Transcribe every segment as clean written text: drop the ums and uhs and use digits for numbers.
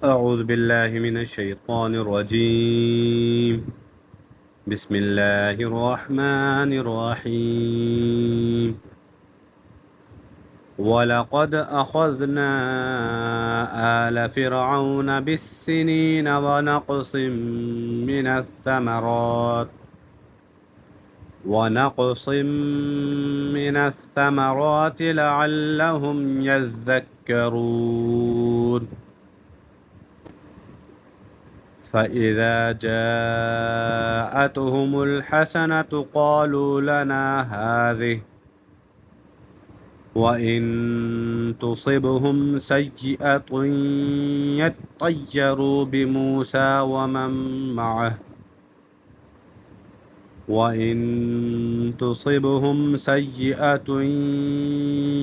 أعوذ بالله من الشيطان الرجيم. بسم الله الرحمن الرحيم. ولقد أخذنا آل فرعون بالسنين ونقص من الثمرات لعلهم يذكرون. فإذا جاءتهم الحسنة قالوا لنا هذه، وإن تصبهم سيئة يطيروا بموسى ومن معه وإن تصبهم سيئة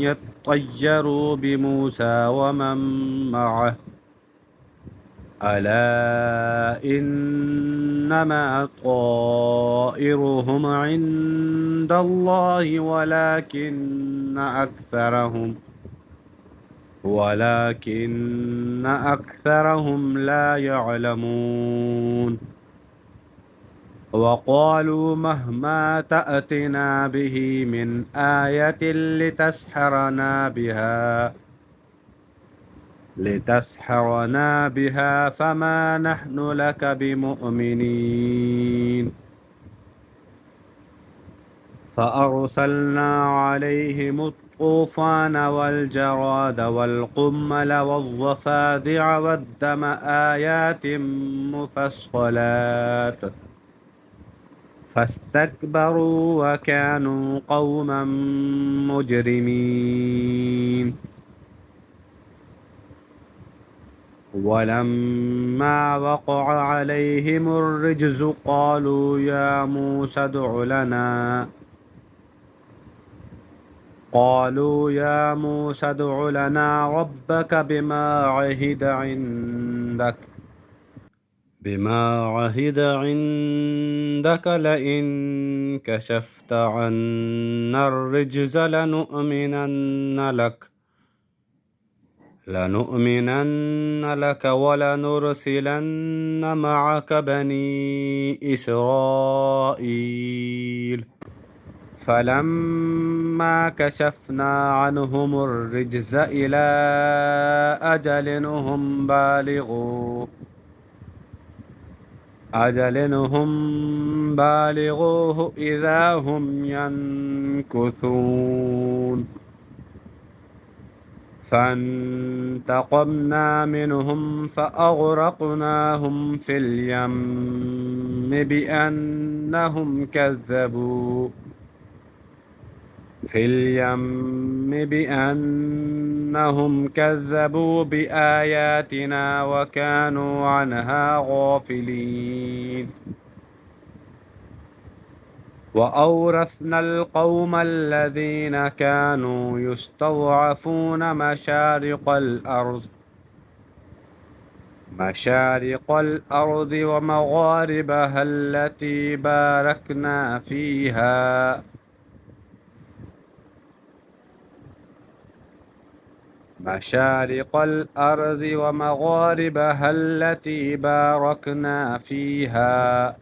يطيروا بموسى ومن معه ألا إنما طائرهم عند الله ولكن أكثرهم لا يعلمون. وقالوا مهما تأتنا به من آية لتسحرنا بها فما نحن لك بمؤمنين. فأرسلنا عليهم الطوفان والجراد والقمل والضفادع والدم آيات مفصلات فاستكبروا وكانوا قوما مجرمين. ولما وقع عليهم الرجز قالوا يا موسى ادع لنا ربك بما عهد عندك لئن كشفت عنا الرجز لنؤمنن لك ولنرسلن معك بني إسرائيل. فلما كشفنا عنهم الرجز إلى أجل هم بالغوه إذا هم ينكثون. فانتقمنا منهم فأغرقناهم في اليم بأنهم كذبوا بآياتنا وكانوا عنها غافلين. وأورثنا القوم الذين كانوا يستضعفون مشارق الأرض ومغاربها التي باركنا فيها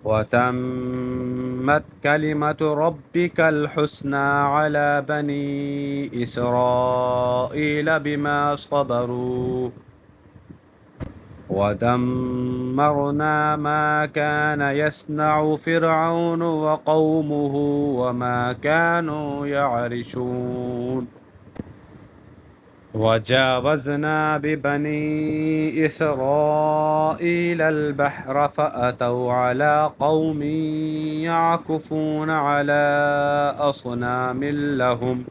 وتمت كلمة ربك الحسنى على بني إسرائيل بما صبروا ودمرنا ما كان يصنع فرعون وقومه وما كانوا يعرشون. وجاوزنا ببني إسرائيل البحر فأتوا على قوم يعكفون على أصنام لهم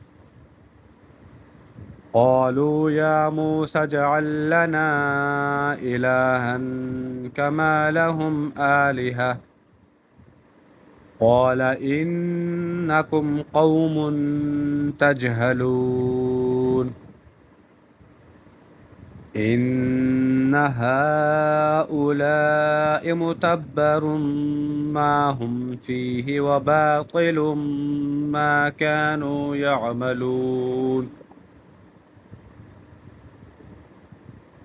قالوا يا موسى اجعل لنا إلها كما لهم آلهة قال إنكم قوم تجهلون. إن هؤلاء متبر ما هم فيه وباطل ما كانوا يعملون.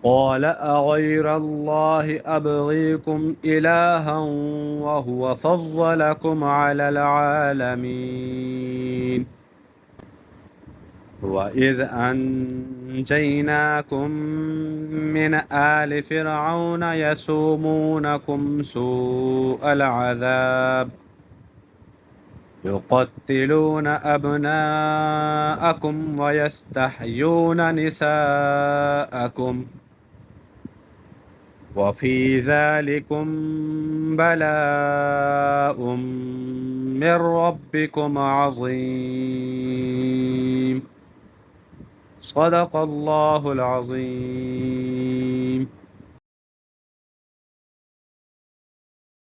قال أغير الله أبغيكم إلها وهو فضلكم على العالمين وإذ أنجيناكم من آل فرعون يسومونكم سوء العذاب يقتلون أبناءكم ويستحيون نساءكم وفي ذلكم بلاء من ربكم عظيم صدق الله العظيم.